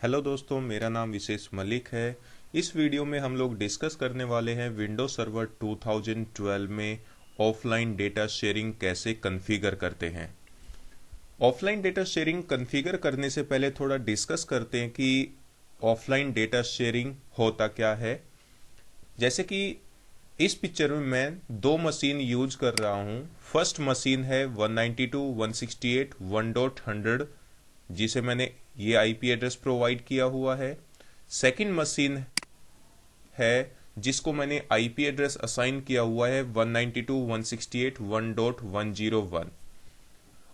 Hello दोस्तों, मेरा नाम विशेष मलिक है। इस वीडियो में हम लोग डिस्कस करने वाले हैं विंडोज सर्वर 2012 में ऑफलाइन डेटा शेयरिंग कैसे कॉन्फ़िगर करते हैं। ऑफलाइन डेटा शेयरिंग कॉन्फ़िगर करने से पहले थोड़ा डिस्कस करते हैं कि ऑफलाइन डेटा शेयरिंग होता क्या है। जैसे कि इस पिक्चर में मैं दो मशीन यूज कर रहा हूं। फर्स्ट मशीन है 192.168.1.100 जिसे मैंने ये आईपी एड्रेस प्रोवाइड किया हुआ है। सेकंड मशीन है जिसको मैंने आईपी एड्रेस असाइन किया हुआ है 192.168.1.101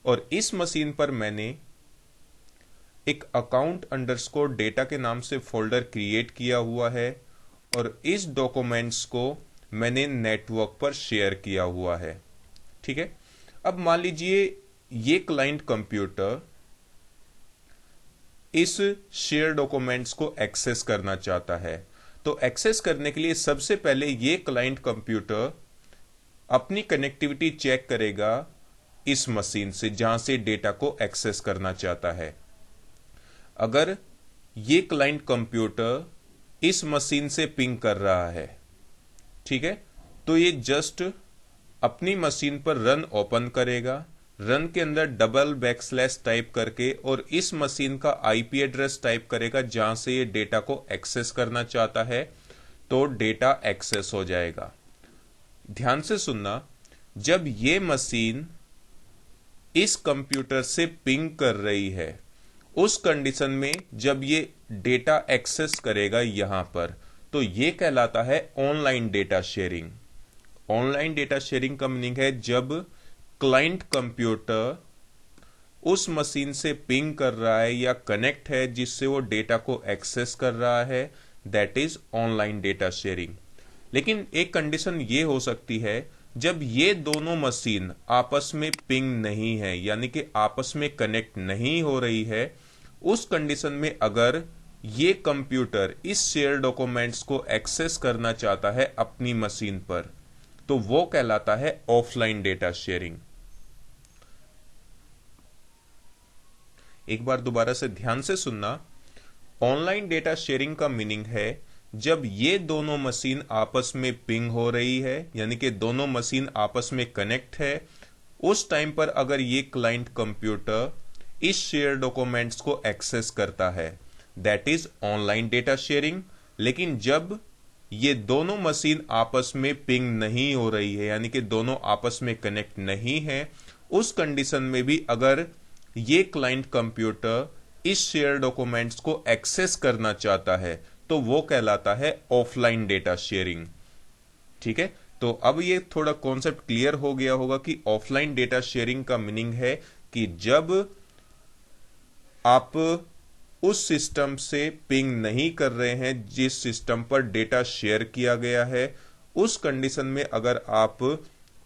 और इस मशीन पर मैंने एक अकाउंट अंडरस्कोर डेटा के नाम से फोल्डर क्रिएट किया हुआ है और इस डॉक्यूमेंट्स को मैंने नेटवर्क पर शेयर किया हुआ है। ठीक है, अब मान लीजिए ये क्लाइंट कंप्यूटर इस शेयर डॉक्यूमेंट्स को एक्सेस करना चाहता है। तो एक्सेस करने के लिए सबसे पहले ये क्लाइंट कंप्यूटर अपनी कनेक्टिविटी चेक करेगा इस मशीन से जहां से डेटा को एक्सेस करना चाहता है। अगर ये क्लाइंट कंप्यूटर इस मशीन से पिंग कर रहा है, ठीक है, तो ये जस्ट अपनी मशीन पर रन ओपन करेगा। रन के अंदर डबल बैकस्लैश टाइप करके और इस मशीन का आईपी एड्रेस टाइप करेगा जहां से ये डेटा को एक्सेस करना चाहता है, तो डेटा एक्सेस हो जाएगा। ध्यान से सुनना, जब ये मशीन इस कंप्यूटर से पिंग कर रही है, उस कंडीशन में जब ये डेटा एक्सेस करेगा यहां पर, तो ये कहलाता है online data sharing. Online data sharing का मीनिंग है जब क्लाइंट कंप्यूटर उस मशीन से पिंग कर रहा है या कनेक्ट है जिससे वो डेटा को एक्सेस कर रहा है, that is online data sharing. लेकिन एक कंडीशन ये हो सकती है जब ये दोनों मशीन आपस में पिंग नहीं है, यानी कि आपस में कनेक्ट नहीं हो रही है। उस कंडीशन में अगर ये कंप्यूटर इस शेयर डॉक्यूमेंट्स को एक्सेस करना चाहता है अपनी मशीन पर, तो वो कहलाता है ऑफलाइन डेटा शेयरिंग। एक बार दोबारा से ध्यान से सुनना, ऑनलाइन डेटा शेयरिंग का मीनिंग है जब ये दोनों मशीन आपस में पिंग हो रही है, यानी कि दोनों मशीन आपस में कनेक्ट है। उस टाइम पर अगर ये क्लाइंट कंप्यूटर इस शेयर डॉक्यूमेंट्स को एक्सेस करता है, that is online data sharing. लेकिन जब ये दोनों मशीन आपस में पिंग नहीं हो रही है, यानी कि दोनों आपस में कनेक्ट नहीं है, उस कंडीशन में भी अगर ये क्लाइंट कंप्यूटर इस शेयर डॉक्यूमेंट्स को एक्सेस करना चाहता है, तो वो कहलाता है ऑफलाइन डेटा शेयरिंग। ठीक है, तो अब ये थोड़ा कॉन्सेप्ट क्लियर हो गया होगा कि ऑफलाइन डेटा शेयरिंग का मीनिंग है कि जब आप उस सिस्टम से पिंग नहीं कर रहे हैं जिस सिस्टम पर डेटा शेयर किया गया है, उस कंडीशन में अगर आप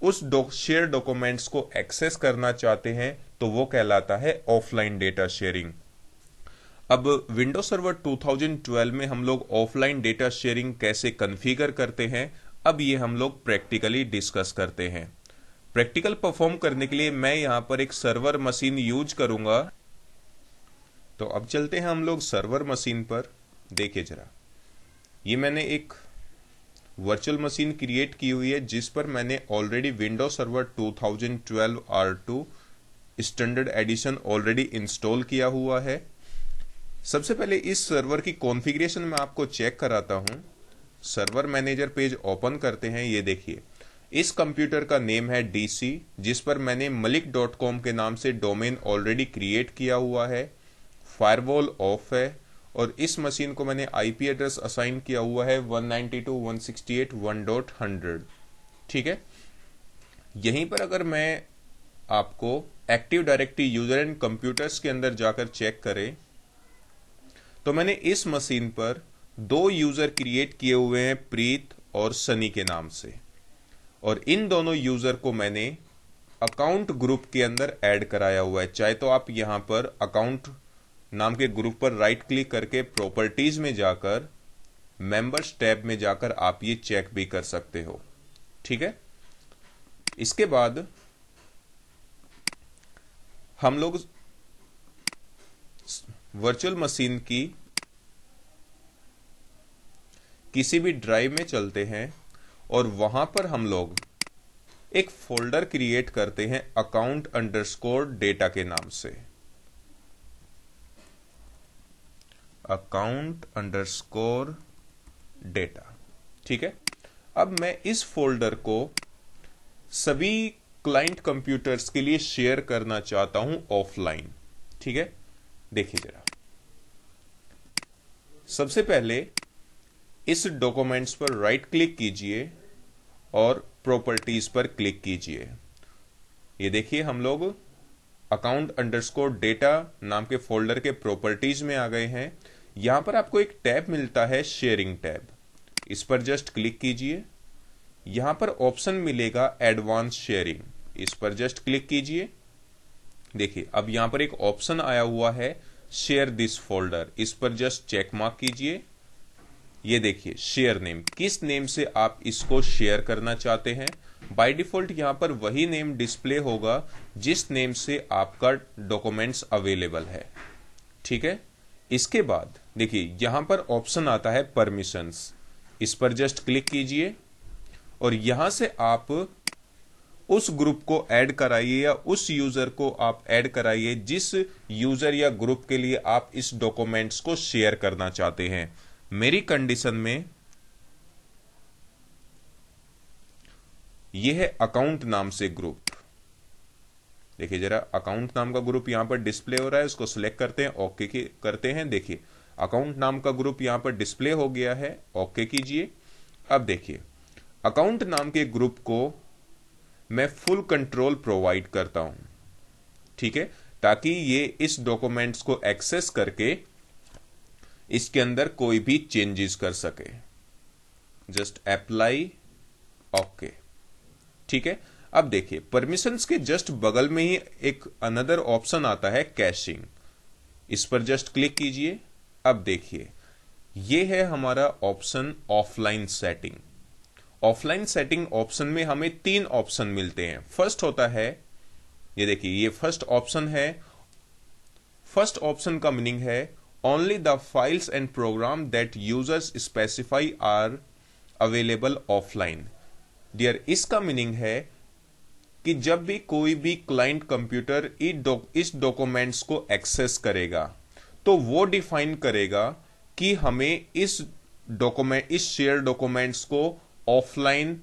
उस शेयर डॉक्यूमेंट्स को एक्सेस करना चाहते हैं, तो वो कहलाता है ऑफलाइन डेटा शेयरिंग। अब विंडोज सर्वर 2012 में हम लोग ऑफलाइन डेटा शेयरिंग कैसे कॉन्फ़िगर करते हैं, अब ये हम लोग प्रैक्टिकली डिस्कस करते हैं। प्रैक्टिकल परफॉर्म करने के लिए मैं यहां पर एक सर्वर मशीन यूज करूंगा। तो अब चलते हैं हम लोग सर्वर मशीन पर। देखिए जरा, ये मैंने एक वर्चुअल मशीन क्रिएट की हुई है जिस पर मैंने already Windows server 2012 R2 standard addition already install किया हुआ है। सबसे पहले इस सर्वर की कॉन्फ़िगरेशन मैं आपको चेक कराता हूं। सर्वर मैनेजर पेज ओपन करते हैं। ये देखिए, इस कंप्यूटर का नेम है DC, जिस पर मैंने malik.com के नाम से डोमेन ऑलरेडी क्रिएट किया हुआ है। फायरवॉल ऑफ है और इस मशीन को मैंने आईपी एड्रेस असाइन किया हुआ है 192.168.1.100। ठीक है, यहीं पर अगर मैं आपको active directory user and computers के अंदर जाकर चेक करें, तो मैंने इस मशीन पर दो यूजर क्रिएट किए हुए हैं, प्रीत और सनी के नाम से, और इन दोनों यूजर को मैंने अकाउंट ग्रुप के अंदर ऐड कराया हुआ है। चाहे तो आप यहां पर अकाउंट नाम के ग्रुप पर राइट क्लिक करके प्रॉपर्टीज में जाकर मेंबर्स टैब में जाकर आप ये चेक भी कर सकते हो। ठीक है, इसके बाद हम लोग वर्चुअल मशीन की किसी भी ड्राइव में चलते हैं और वहां पर हम लोग एक फोल्डर क्रिएट करते हैं अकाउंट अंडरस्कोर डेटा के नाम से, अकाउंट अंडरस्कोर डेटा। ठीक है, अब मैं इस फोल्डर को सभी क्लाइंट कंप्यूटर्स के लिए शेयर करना चाहता हूं ऑफलाइन। ठीक है, देखिए जरा, सबसे पहले इस डॉक्यूमेंट्स पर राइट क्लिक कीजिए और प्रॉपर्टीज पर क्लिक कीजिए। ये देखिए हम लोग अकाउंट अंडरस्कोर डेटा नाम के फोल्डर के प्रॉपर्टीज में आ गए हैं। यहां पर आपको एक टैब मिलता है, शेयरिंग टैब, इस पर जस्ट क्लिक कीजिए। यहां पर ऑप्शन मिलेगा एडवांस शेयरिंग, इस पर जस्ट क्लिक कीजिए। देखिए अब यहां पर एक ऑप्शन आया हुआ है शेयर दिस फोल्डर, इस पर जस्ट चेक मार्क कीजिए। ये देखिए शेयर नेम, किस नेम से आप इसको शेयर करना चाहते हैं। बाय डिफॉल्ट यहां पर वही नेम डिस्प्ले होगा जिस नेम से आपका डॉक्यूमेंट्स अवेलेबल है। ठीक है, इसके बाद देखिए यहां पर ऑप्शन आता है परमिशंस, इस पर जस्ट क्लिक कीजिए और यहां से आप उस ग्रुप को ऐड कराइए या उस यूजर को आप ऐड कराइए जिस यूजर या ग्रुप के लिए आप इस डॉक्यूमेंट्स को शेयर करना चाहते हैं। मेरी कंडीशन में यह है अकाउंट नाम से ग्रुप। देखिए जरा, अकाउंट नाम का ग्रुप यहां पर डिस्प्ले हो रहा है, उसको सिलेक्ट करते हैं, ओके करते हैं। देखिए अकाउंट नाम का ग्रुप यहां पर डिस्प्ले हो गया है, ओके कीजिए। अब देखिए अकाउंट नाम के ग्रुप को मैं फुल कंट्रोल प्रोवाइड करता हूं, ठीक है, ताकि ये इस डॉक्यूमेंट्स को एक्सेस करके इसके अंदर कोई भी चेंजेस कर सके। Just apply, okay. ठीक है, अब देखिए परमिशंस के जस्ट बगल में ही एक अनदर ऑप्शन आता है कैशिंग, इस पर जस्ट क्लिक कीजिए। अब देखिए ये है हमारा option offline setting. Offline setting option में हमें 3 ऑप्शन मिलते हैं। फर्स्ट होता है, ये देखिए ये फर्स्ट ऑप्शन है। फर्स्ट ऑप्शन का मीनिंग है only the files and program that users specify are available offline। Dear, इसका मीनिंग है कि जब भी कोई भी क्लाइंट कंप्यूटर इस डॉक्यूमेंट्स को एक्सेस करेगा तो वो डिफाइन करेगा कि हमें इस शेयर डॉक्यूमेंट्स को ऑफलाइन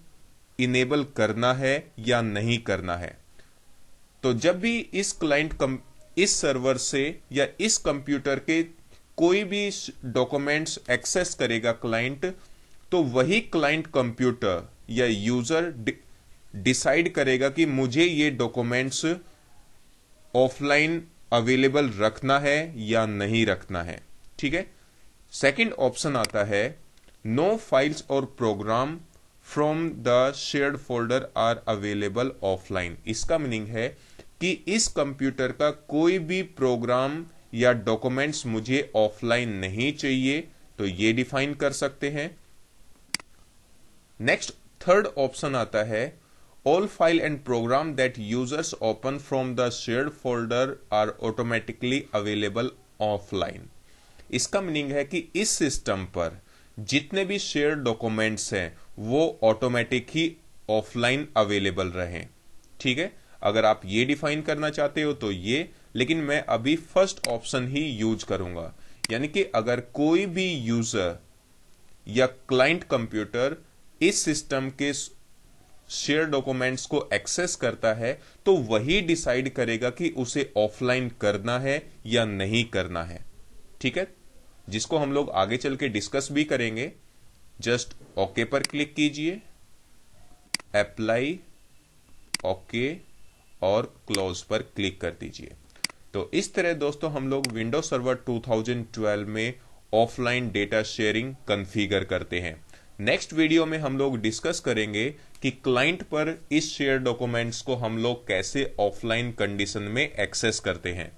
इनेबल करना है या नहीं करना है। तो जब भी इस सर्वर से या इस कंप्यूटर के कोई भी डॉक्यूमेंट्स एक्सेस करेगा क्लाइंट, तो वही क्लाइंट कंप्यूटर या यूजर डिसाइड करेगा कि मुझे ये डॉक्यूमेंट्स ऑफलाइन अवेलेबल रखना है या नहीं रखना है। ठीक है, सेकंड ऑप्शन आता है नो फाइल्स और program from the shared folder are available offline. इसका मीनिंग है कि इस कंप्यूटर का कोई भी प्रोग्राम या डॉक्यूमेंट्स मुझे ऑफलाइन नहीं चाहिए, तो ये डिफाइन कर सकते हैं। नेक्स्ट थर्ड ऑप्शन आता है all file and program that users open from the shared folder are automatically available offline. इसका मीनिंग है कि इस सिस्टम पर जितने भी शेयर्ड डॉक्यूमेंट्स हैं वो ऑटोमेटिक ही ऑफलाइन अवेलेबल रहें। ठीक है, अगर आप ये डिफाइन करना चाहते हो तो ये, लेकिन मैं अभी फर्स्ट ऑप्शन ही यूज करूंगा। यानी कि अगर कोई भी यूजर या क्लाइंट कंप्यूटर इस सिस्टम के शेयर डॉक्यूमेंट्स को एक्सेस करता है तो वही डिसाइड करेगा कि उसे ऑफलाइन करना है या नहीं करना है। ठीक है, जिसको हम लोग आगे चल के डिस्कस भी करेंगे। जस्ट ओके पर क्लिक कीजिए, अप्लाई, ओके और क्लोज पर क्लिक कर दीजिए। तो इस तरह दोस्तों हम लोग विंडोज सर्वर 2012 में ऑफलाइन डेटा शेयरिंग कॉन्फ़िगर करते हैं। नेक्स्ट वीडियो में हम लोग डिस्कस करेंगे कि क्लाइंट पर इस शेयर डॉक्यूमेंट्स को हम लोग कैसे ऑफलाइन कंडीशन में एक्सेस करते हैं।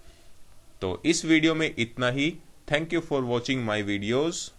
तो इस वीडियो में इतना ही। Thank you for watching my videos.